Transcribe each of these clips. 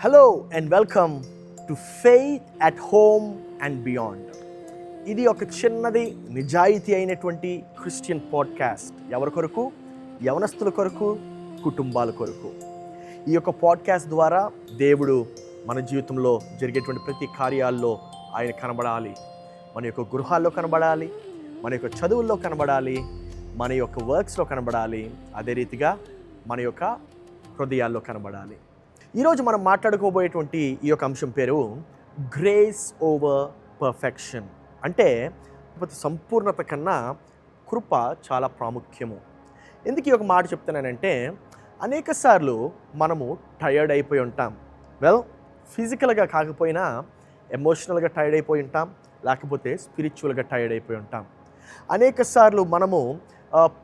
Hello and welcome to faith at home and beyond. ఇది ఒక చిన్నది నిజాయితీ అయినటువంటి క్రిస్టియన్ పాడ్కాస్ట్. ఎవరి కొరకు? యవనస్తుల కొరకు, కుటుంబాల కొరకు. ఈ యొక్క పాడ్కాస్ట్ ద్వారా దేవుడు మన జీవితంలో జరిగేటువంటి ప్రతి కార్యాల్లో ఆయన కనబడాలి. మన యొక్క గృహాల్లో కనబడాలి, మన యొక్క చదువుల్లో కనబడాలి, మన యొక్క వర్క్స్లో కనబడాలి, అదే రీతిగా మన యొక్క హృదయాల్లో కనబడాలి. ఈరోజు మనం మాట్లాడుకోబోయేటువంటి ఈ యొక్క అంశం పేరు గ్రేస్ ఓవర్ పర్ఫెక్షన్. అంటే సంపూర్ణత కన్నా కృప చాలా ప్రాముఖ్యము. ఎందుకు ఈ ఒక మాట చెప్తున్నానంటే, అనేక సార్లు మనము టయర్డ్ అయిపోయి ఉంటాం. ఫిజికల్గా కాకపోయినా ఎమోషనల్గా టైర్డ్ అయిపోయి ఉంటాం, లేకపోతే స్పిరిచువల్గా టైర్డ్ అయిపోయి ఉంటాం. అనేక సార్లు మనము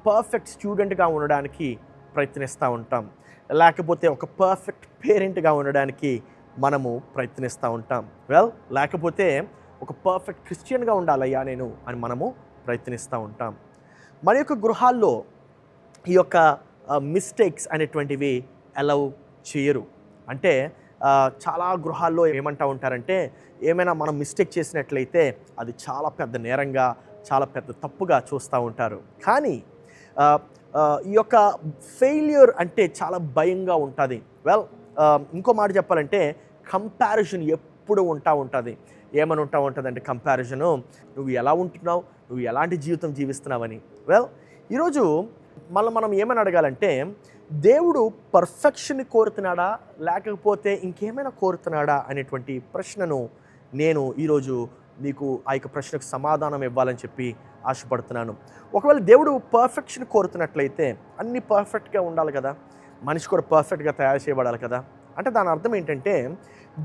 పర్ఫెక్ట్ స్టూడెంట్గా ఉండడానికి ప్రయత్నిస్తూ ఉంటాం, లేకపోతే ఒక పర్ఫెక్ట్ పేరెంట్గా ఉండడానికి మనము ప్రయత్నిస్తూ ఉంటాం. లేకపోతే ఒక పర్ఫెక్ట్ క్రిస్టియన్గా ఉండాలయ్యా నేను అని మనము ప్రయత్నిస్తూ ఉంటాం. మన యొక్క గృహాల్లో ఈ యొక్క మిస్టేక్స్ అనేటువంటివి అలౌ చేయరు. అంటే చాలా గృహాల్లో ఏమంటూ ఉంటారంటే, ఏమైనా మనం మిస్టేక్ చేసినట్లయితే అది చాలా పెద్ద నేరంగా, చాలా పెద్ద తప్పుగా చూస్తూ ఉంటారు. కానీ ఈ యొక్క ఫెయిల్యూర్ అంటే చాలా భయంగా ఉంటుంది. ఇంకో మాట చెప్పాలంటే, కంపారిజన్ ఎప్పుడు ఉంటుంది. ఏమని ఉంటుంది అంటే, కంపారిజను నువ్వు ఎలా ఉంటున్నావు, నువ్వు ఎలాంటి జీవితం జీవిస్తున్నావని. ఈరోజు మనం ఏమని అడగాలంటే, దేవుడు పర్ఫెక్షన్ కోరుతున్నాడా లేకపోతే ఇంకేమైనా కోరుతున్నాడా అనేటువంటి ప్రశ్నను నేను ఈరోజు మీకు ఆ యొక్క ప్రశ్నకు సమాధానం ఇవ్వాలని చెప్పి ఆశపడుతున్నాను. ఒకవేళ దేవుడు పర్ఫెక్షన్ కోరుతున్నట్లయితే అన్నీ పర్ఫెక్ట్గా ఉండాలి కదా, మనిషి కూడా పర్ఫెక్ట్గా తయారు చేయబడాలి కదా. అంటే దాని అర్థం ఏంటంటే,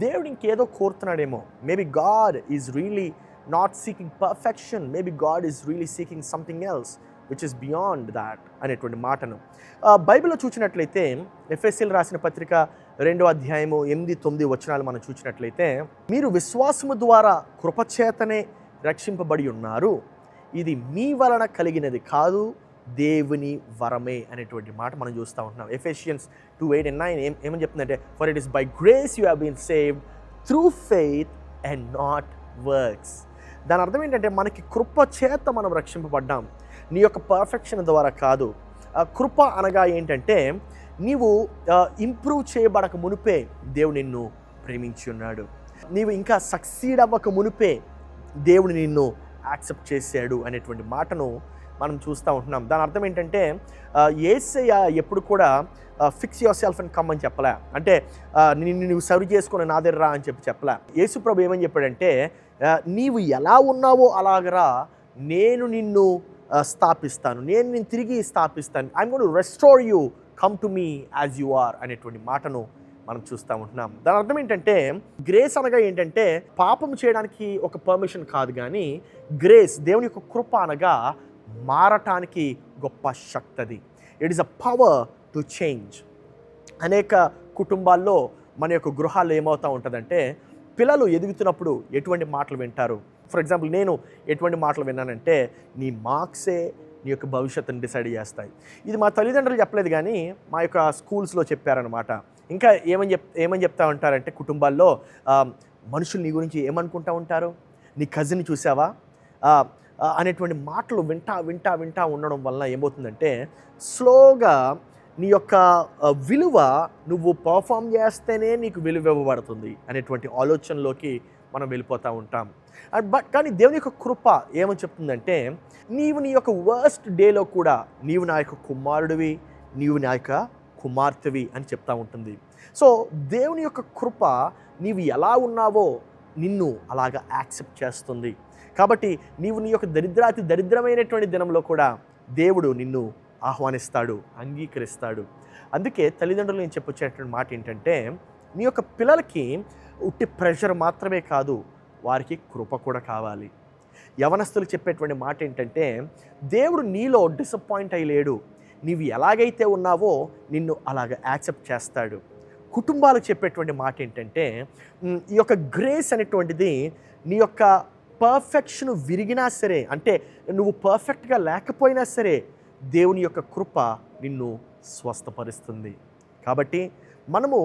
దేవుడు ఇంకేదో కోరుతున్నాడేమో. Maybe God is really not seeking perfection, maybe God is really seeking something else which is beyond that అనేటువంటి మాటను బైబిల్లో చూసినట్లయితే, ఎఫెసీయులకు రాసిన పత్రిక 2వ అధ్యాయము 8-9 వచనాలు మనం చూసినట్లయితే, మీరు విశ్వాసము ద్వారా కృపచేతనే రక్షింపబడి ఉన్నారు, ఇది మీ వలన కలిగినది కాదు, దేవుని వరమే అనేటువంటి మాట మనం చూస్తూ ఉంటున్నాం. ఎఫెసియన్స్ 2:8-9 ఏమని చెప్తుందంటే, for it is by grace you have been saved through faith and not works. దాని అర్థం ఏంటంటే, మనకి కృప చేత మనం రక్షింపబడ్డాం, నీ యొక్క పర్ఫెక్షన్ ద్వారా కాదు. కృప అనగా ఏంటంటే, నీవు ఇంప్రూవ్ చేయబడక మునిపే దేవుడు నిన్ను ప్రేమించి ఉన్నాడు. నీవు ఇంకా సక్సీడ్ అవ్వక మునిపే దేవుడు నిన్ను యాక్సెప్ట్ చేశాడు అనేటువంటి మాటను మనం చూస్తూ ఉంటున్నాం. దాని అర్థం ఏంటంటే, యేసయ్య ఎప్పుడు కూడా fix your self and come అని చెప్పలే. అంటే నిన్ను నువ్వు సర్వ్ చేసుకుని నా దగ్గర రా అని చెప్పలే. యేసు ప్రభు ఏమని చెప్పాడంటే, నీవు ఎలా ఉన్నావో అలాగరా నేను నిన్ను స్థాపిస్తాను, నేను నిన్ను తిరిగి స్థాపిస్తాను. I'm going to restore you, come to me as you are అనేటువంటి మాటను మనం చూస్తూ ఉంటున్నాం. దాని అర్థం ఏంటంటే, గ్రేస్ అనగా ఏంటంటే పాపం చేయడానికి ఒక పర్మిషన్ కాదు, కానీ గ్రేస్ దేవుని యొక్క కృప అనగా మారటానికి గొప్ప శక్తి. అది it is a power to change. అనేక కుటుంబాల్లో మన యొక్క గృహాల్లో ఏమవుతూ ఉంటుందంటే, పిల్లలు ఎదుగుతున్నప్పుడు ఎటువంటి మాటలు వింటారు. ఫర్ ఎగ్జాంపుల్, నేను ఎటువంటి మాటలు విన్నానంటే, నీ మార్క్సే నీ యొక్క భవిష్యత్తుని డిసైడ్ చేస్తాయి. ఇది మా తల్లిదండ్రులు చెప్పలేదు, కానీ మా యొక్క స్కూల్స్లో చెప్పారనమాట. ఇంకా ఏమని చెప్తా ఉంటారంటే, కుటుంబాల్లో మనుషులు నీ గురించి ఏమనుకుంటూ ఉంటారు, నీ కజిన్ చూసావా అనేటువంటి మాటలు వింటా ఉండడం వల్ల ఏమవుతుందంటే, స్లోగా నీ యొక్క విలువ నువ్వు పర్ఫామ్ చేస్తేనే నీకు విలువ ఇవ్వబడుతుంది అనేటువంటి ఆలోచనలోకి మనం వెళ్ళిపోతూ ఉంటాం. కానీ దేవుని యొక్క కృప ఏమని చెప్తుందంటే, నీవు నీ యొక్క వర్స్ట్ డేలో కూడా నీవు నా యొక్క కుమారుడివి, నీవు నా యొక్క కుమార్తెవి అని చెప్తూ ఉంటుంది. సో దేవుని యొక్క కృప నీవు ఎలా ఉన్నావో నిన్ను అలాగా యాక్సెప్ట్ చేస్తుంది. కాబట్టి నీవు నీ యొక్క దరిద్రమైనటువంటి దినంలో కూడా దేవుడు నిన్ను ఆహ్వానిస్తాడు, అంగీకరిస్తాడు. అందుకే తల్లిదండ్రులు నేను చెప్పొచ్చేటువంటి మాట ఏంటంటే, నీ యొక్క పిల్లలకి ఉట్టి ప్రెషర్ మాత్రమే కాదు, వారికి కృప కూడా కావాలి. యవనస్తులు చెప్పేటువంటి మాట ఏంటంటే, దేవుడు నీలో డిసప్పాయింట్ అయ్యలేడు, నీవు ఎలాగైతే ఉన్నావో నిన్ను అలాగ యాక్సెప్ట్ చేస్తాడు. కుటుంబాలకు చెప్పేటువంటి మాట ఏంటంటే, ఈ యొక్క గ్రేస్ అనేటువంటిది నీ యొక్క పర్ఫెక్షన్ విరిగినా సరే, అంటే నువ్వు పర్ఫెక్ట్గా లేకపోయినా సరే, దేవుని యొక్క కృప నిన్ను స్వస్థపరుస్తుంది. కాబట్టి మనము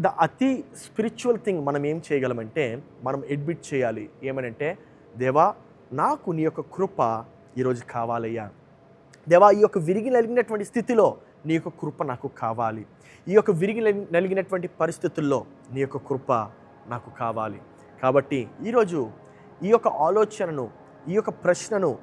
ద అతి స్పిరిచువల్ థింగ్ మనం ఏం చేయగలమంటే మనం అడ్మిట్ చేయాలి. ఏమనంటే, దేవా నాకు నీ యొక్క కృప ఈరోజు కావాలయ్యా. దేవా ఈ యొక్క విరిగి నలిగినటువంటి స్థితిలో నీ యొక్క కృప నాకు కావాలి. ఈ యొక్క విరిగి నలిగినటువంటి పరిస్థితుల్లో నీ యొక్క కృప నాకు కావాలి. కాబట్టి ఈరోజు ఈ యొక్క ఆలోచనను, ఈ యొక్క ప్రశ్నను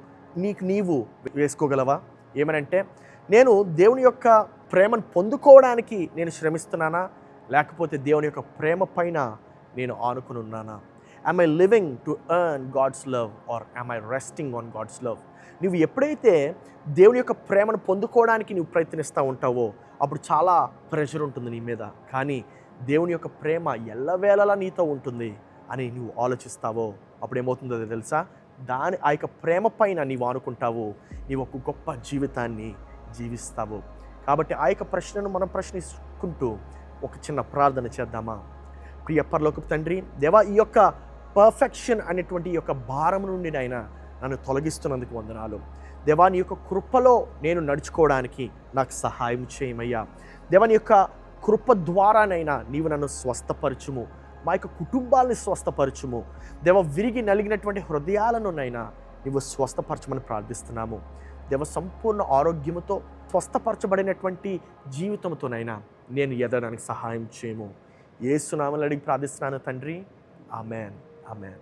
నీవు వేసుకోగలవా? ఏమనంటే, నేను దేవుని యొక్క ప్రేమను పొందుకోవడానికి నేను శ్రమిస్తున్నానా, లేకపోతే దేవుని యొక్క ప్రేమ పైన నేను ఆనుకుని ఉన్నానా? am I living to earn God's love or am I resting on God's love? నువ్వు ఎప్పుడైతే దేవుని యొక్క ప్రేమను పొందుకోవడానికి నువ్వు ప్రయత్నిస్తూ ఉంటావో అప్పుడు చాలా ప్రెషర్ ఉంటుంది నీ మీద. కానీ దేవుని యొక్క ప్రేమ ఎల్లవేళలా నీతో ఉంటుంది అని నువ్వు ఆలోచిస్తావో అప్పుడు ఏమవుతుందో తెలుసా? ఆ యొక్క ప్రేమ పైన నీవు ఆనుకుంటావు, నీవు ఒక గొప్ప జీవితాన్ని జీవిస్తావు. కాబట్టి ఆ యొక్క ప్రశ్నను మనం ప్రశ్నించుకుంటూ ఒక చిన్న ప్రార్థన చేద్దామా? ప్రియ పరలోకపు తండ్రి, దేవా ఈ యొక్క పర్ఫెక్షన్ అనేటువంటి ఈ యొక్క భారం నుండి నాయన నన్ను తొలగిస్తున్నందుకు వందనాలు. దేవా నీ యొక్క కృపలో నేను నడుచుకోవడానికి నాకు సహాయం చేయమయ్యా. దేవా నీ యొక్క కృప ద్వారానైనా నీవు నన్ను స్వస్థపరచుము, మా యొక్క కుటుంబాలని స్వస్థపరచుము. దేవ విరిగి నలిగినటువంటి హృదయాలను నైనా నీవు స్వస్థపరచమని ప్రార్థిస్తున్నాము. దేవ సంపూర్ణ ఆరోగ్యముతో స్వస్థపరచబడినటువంటి జీవితంతోనైనా నేను ఎదగడానికి సహాయం చేయము. యేసు నామములో అడిగి ప్రార్థిస్తున్నాను తండ్రి. ఆమెన్. ఆమెన్.